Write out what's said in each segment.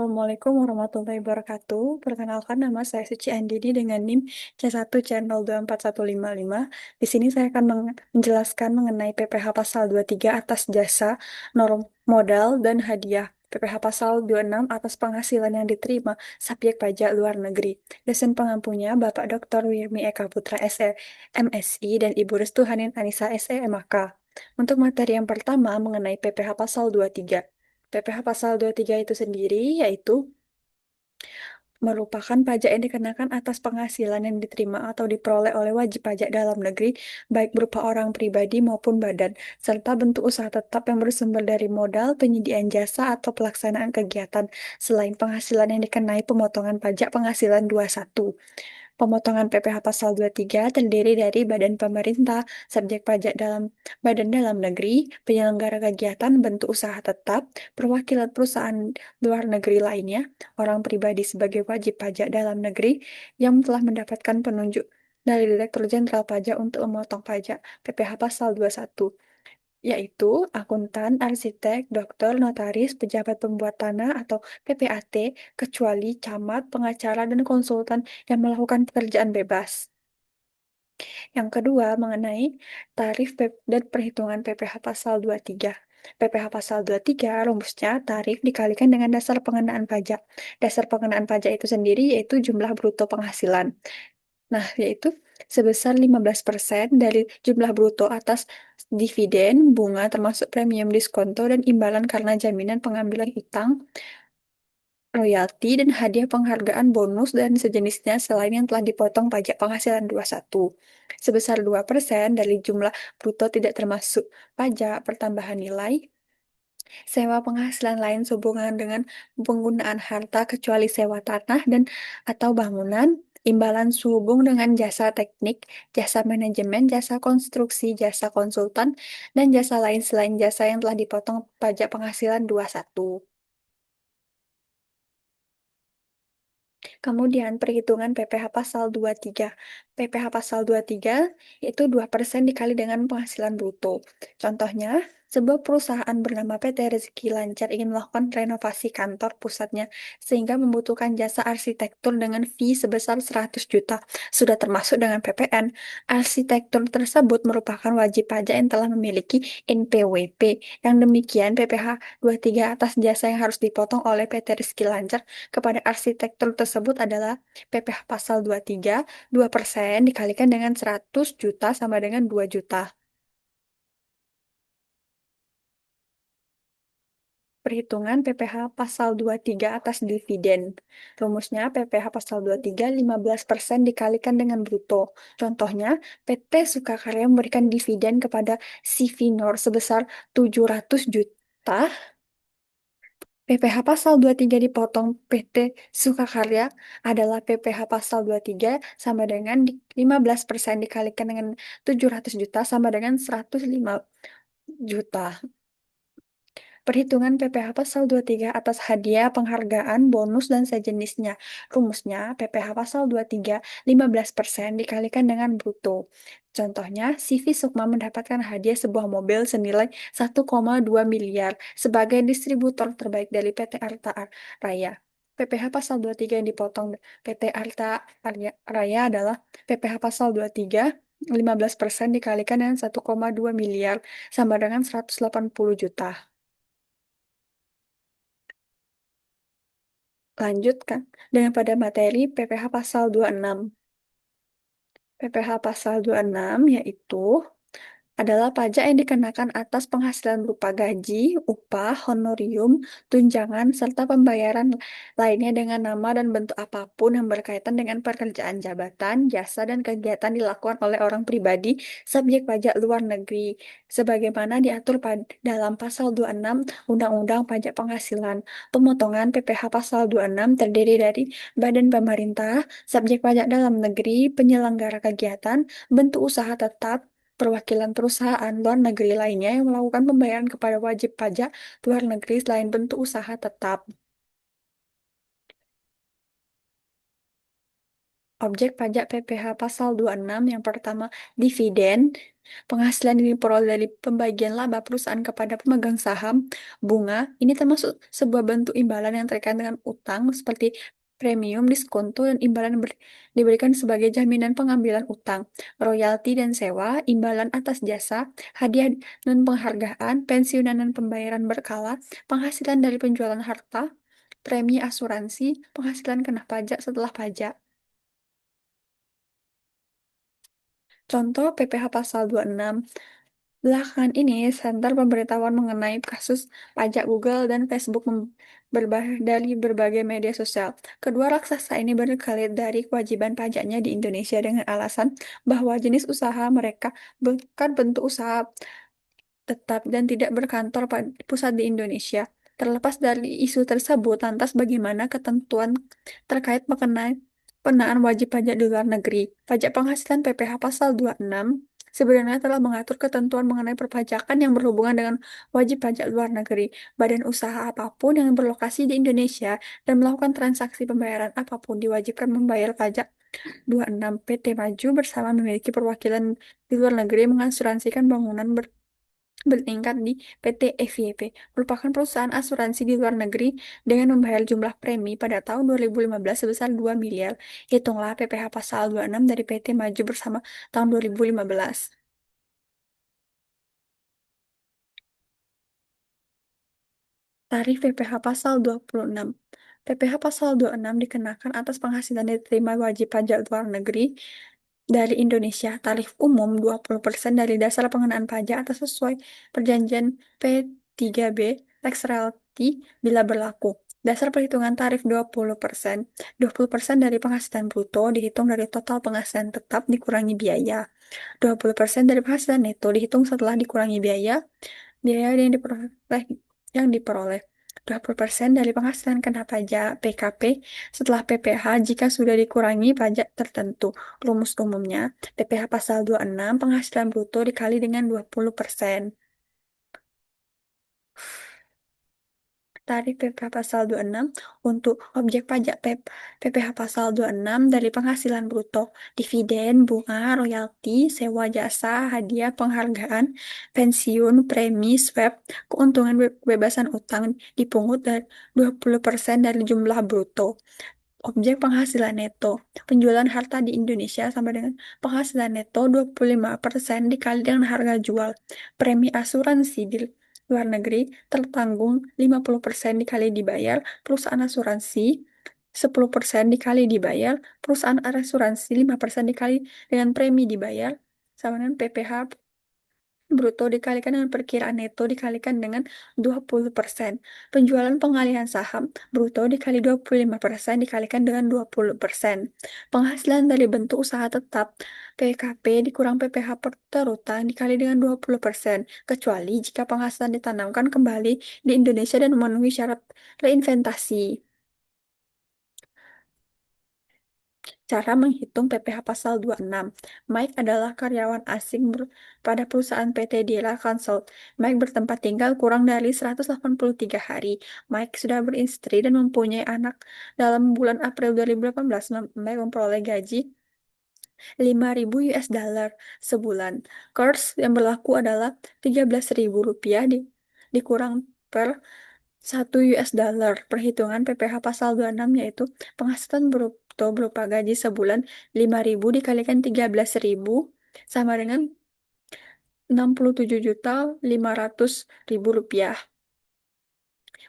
Assalamualaikum warahmatullahi wabarakatuh. Perkenalkan nama saya Suci Andini dengan NIM C1C024155. Di sini saya akan menjelaskan mengenai PPh pasal 23 atas jasa, norm modal, dan hadiah. PPh pasal 26 atas penghasilan yang diterima subjek pajak luar negeri. Dosen pengampunya Bapak Dr. Wirmi Eka Putra SE, MSI, dan Ibu Restu Hanin Anissa SE, MAK. Untuk materi yang pertama mengenai PPh pasal 23. PPh pasal 23 itu sendiri yaitu merupakan pajak yang dikenakan atas penghasilan yang diterima atau diperoleh oleh wajib pajak dalam negeri, baik berupa orang pribadi maupun badan, serta bentuk usaha tetap yang bersumber dari modal, penyediaan jasa, atau pelaksanaan kegiatan, selain penghasilan yang dikenai pemotongan pajak penghasilan 21. Pemotongan PPh pasal 23 terdiri dari badan pemerintah, subjek pajak badan dalam negeri, penyelenggara kegiatan bentuk usaha tetap, perwakilan perusahaan luar negeri lainnya, orang pribadi sebagai wajib pajak dalam negeri yang telah mendapatkan penunjuk dari Direktur Jenderal Pajak untuk memotong pajak PPh pasal 21, yaitu akuntan, arsitek, dokter, notaris, pejabat pembuat tanah atau PPAT, kecuali camat, pengacara, dan konsultan yang melakukan pekerjaan bebas. Yang kedua, mengenai tarif dan perhitungan PPh pasal 23. PPh pasal 23 rumusnya tarif dikalikan dengan dasar pengenaan pajak. Dasar pengenaan pajak itu sendiri yaitu jumlah bruto penghasilan. Nah, yaitu sebesar 15% dari jumlah bruto atas dividen, bunga termasuk premium diskonto, dan imbalan karena jaminan pengambilan utang, royalti, dan hadiah penghargaan bonus dan sejenisnya selain yang telah dipotong pajak penghasilan 21. Sebesar 2% dari jumlah bruto tidak termasuk pajak pertambahan nilai, sewa penghasilan lain sehubungan dengan penggunaan harta kecuali sewa tanah dan atau bangunan, imbalan sehubung dengan jasa teknik, jasa manajemen, jasa konstruksi, jasa konsultan, dan jasa lain selain jasa yang telah dipotong pajak penghasilan 21. Kemudian perhitungan PPh pasal 23. PPh pasal 23 itu 2% dikali dengan penghasilan bruto. Contohnya, sebuah perusahaan bernama PT Rezeki Lancar ingin melakukan renovasi kantor pusatnya sehingga membutuhkan jasa arsitektur dengan fee sebesar 100 juta. Sudah termasuk dengan PPN. Arsitektur tersebut merupakan wajib pajak yang telah memiliki NPWP. Yang demikian PPh 23 atas jasa yang harus dipotong oleh PT Rezeki Lancar kepada arsitektur tersebut adalah PPh pasal 23, 2% dikalikan dengan 100 juta sama dengan 2 juta. Perhitungan PPh pasal 23 atas dividen. Rumusnya PPh pasal 23, 15% dikalikan dengan bruto. Contohnya, PT Sukakarya memberikan dividen kepada Sivinor sebesar 700 juta. PPh pasal 23 dipotong PT Sukakarya adalah PPh pasal 23 sama dengan 15% dikalikan dengan 700 juta sama dengan 105 juta. Perhitungan PPh pasal 23 atas hadiah, penghargaan, bonus, dan sejenisnya. Rumusnya PPh pasal 23, 15% dikalikan dengan bruto. Contohnya, Sivi Sukma mendapatkan hadiah sebuah mobil senilai 1,2 miliar sebagai distributor terbaik dari PT Arta Raya. PPh pasal 23 yang dipotong PT Arta Raya adalah PPh pasal 23, 15% dikalikan dengan 1,2 miliar sama dengan 180 juta. Lanjutkan dengan pada materi PPh pasal 26. PPh pasal 26 yaitu adalah pajak yang dikenakan atas penghasilan berupa gaji, upah, honorium, tunjangan, serta pembayaran lainnya dengan nama dan bentuk apapun yang berkaitan dengan pekerjaan jabatan, jasa, dan kegiatan dilakukan oleh orang pribadi, subjek pajak luar negeri, sebagaimana diatur dalam Pasal 26 Undang-Undang Pajak Penghasilan. Pemotongan PPh Pasal 26 terdiri dari badan pemerintah, subjek pajak dalam negeri, penyelenggara kegiatan, bentuk usaha tetap, perwakilan perusahaan luar negeri lainnya yang melakukan pembayaran kepada wajib pajak luar negeri selain bentuk usaha tetap. Objek pajak PPh pasal 26 yang pertama, dividen, penghasilan yang diperoleh dari pembagian laba perusahaan kepada pemegang saham, bunga, ini termasuk sebuah bentuk imbalan yang terkait dengan utang seperti premium, diskonto, dan imbalan diberikan sebagai jaminan pengambilan utang, royalti dan sewa, imbalan atas jasa, hadiah dan penghargaan, pensiunan dan pembayaran berkala, penghasilan dari penjualan harta, premi asuransi, penghasilan kena pajak setelah pajak. Contoh PPh Pasal 26. Belakangan ini, Center pemberitahuan mengenai kasus pajak Google dan Facebook dari berbagai media sosial. Kedua raksasa ini berkelit dari kewajiban pajaknya di Indonesia dengan alasan bahwa jenis usaha mereka bukan bentuk usaha tetap dan tidak berkantor pusat di Indonesia. Terlepas dari isu tersebut, lantas bagaimana ketentuan terkait pengenaan wajib pajak di luar negeri? Pajak penghasilan PPh Pasal 26 sebenarnya telah mengatur ketentuan mengenai perpajakan yang berhubungan dengan wajib pajak luar negeri. Badan usaha apapun yang berlokasi di Indonesia dan melakukan transaksi pembayaran apapun diwajibkan membayar pajak 26. PT Maju bersama memiliki perwakilan di luar negeri mengasuransikan bangunan bertingkat di PT FYP, merupakan perusahaan asuransi di luar negeri dengan membayar jumlah premi pada tahun 2015 sebesar 2 miliar. Hitunglah PPh pasal 26 dari PT Maju Bersama tahun 2015. Tarif PPh pasal 26. PPh pasal 26 dikenakan atas penghasilan yang diterima wajib pajak luar negeri dari Indonesia. Tarif umum 20% dari dasar pengenaan pajak atas sesuai perjanjian P3B tax royalty bila berlaku. Dasar perhitungan tarif 20%. 20% dari penghasilan bruto dihitung dari total penghasilan tetap dikurangi biaya. 20% dari penghasilan neto dihitung setelah dikurangi biaya yang diperoleh. 20% dari penghasilan kena pajak PKP setelah PPh jika sudah dikurangi pajak tertentu. Rumus umumnya, PPh pasal 26 penghasilan bruto dikali dengan 20%. Tarif PPh pasal 26 untuk objek pajak PPh pasal 26 dari penghasilan bruto, dividen, bunga, royalti, sewa jasa, hadiah, penghargaan, pensiun, premi, swab, keuntungan kebebasan utang dipungut dari 20% dari jumlah bruto. Objek penghasilan neto. Penjualan harta di Indonesia sama dengan penghasilan neto 25% dikali dengan harga jual. Premi asuransi di luar negeri tertanggung 50% dikali dibayar perusahaan asuransi, 10% dikali dibayar perusahaan asuransi, 5% dikali dengan premi dibayar, sama dengan PPh bruto dikalikan dengan perkiraan neto dikalikan dengan 20%. Penjualan pengalihan saham bruto dikali 25% dikalikan dengan 20%. Penghasilan dari bentuk usaha tetap PKP dikurang PPh per terutang dikali dengan 20%, kecuali jika penghasilan ditanamkan kembali di Indonesia dan memenuhi syarat reinvestasi. Cara menghitung PPh pasal 26. Mike adalah karyawan asing pada perusahaan PT Dira Consult. Mike bertempat tinggal kurang dari 183 hari. Mike sudah beristri dan mempunyai anak. Dalam bulan April 2018, Mike memperoleh gaji 5.000 US dollar sebulan. Kurs yang berlaku adalah 13.000 rupiah dikurang per 1 US dollar. Perhitungan PPh pasal 26 yaitu penghasilan bruto berupa gaji sebulan 5.000 dikalikan 13.000 sama dengan 67.500.000 rupiah.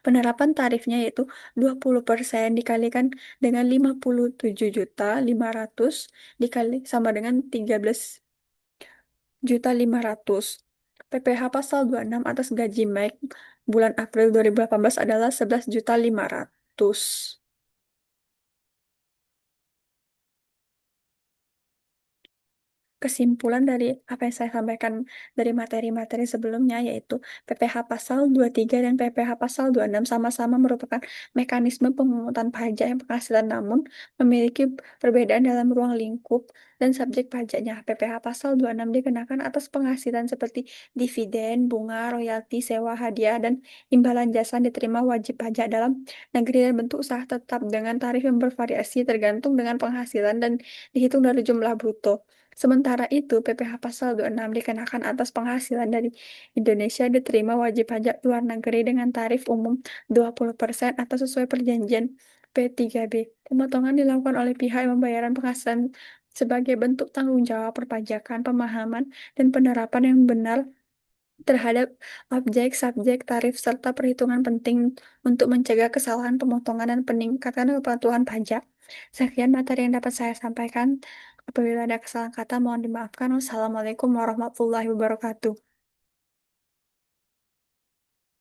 Penerapan tarifnya yaitu 20% dikalikan dengan 57.500 dikali sama dengan 13.500. PPh pasal 26 atas gaji Mike bulan April 2018 adalah 11.500. Kesimpulan dari apa yang saya sampaikan dari materi-materi sebelumnya, yaitu PPh Pasal 23 dan PPh Pasal 26 sama-sama merupakan mekanisme pemungutan pajak yang penghasilan, namun memiliki perbedaan dalam ruang lingkup dan subjek pajaknya. PPh Pasal 26 dikenakan atas penghasilan seperti dividen, bunga, royalti, sewa, hadiah, dan imbalan jasa yang diterima wajib pajak dalam negeri dan bentuk usaha tetap dengan tarif yang bervariasi tergantung dengan penghasilan dan dihitung dari jumlah bruto. Sementara itu, PPh Pasal 26 dikenakan atas penghasilan dari Indonesia diterima wajib pajak luar negeri dengan tarif umum 20% atau sesuai perjanjian P3B. Pemotongan dilakukan oleh pihak yang membayarkan penghasilan sebagai bentuk tanggung jawab perpajakan, pemahaman, dan penerapan yang benar terhadap objek, subjek, tarif, serta perhitungan penting untuk mencegah kesalahan pemotongan dan peningkatan kepatuhan pajak. Sekian materi yang dapat saya sampaikan. Apabila ada kesalahan kata, mohon dimaafkan. Wassalamualaikum warahmatullahi wabarakatuh.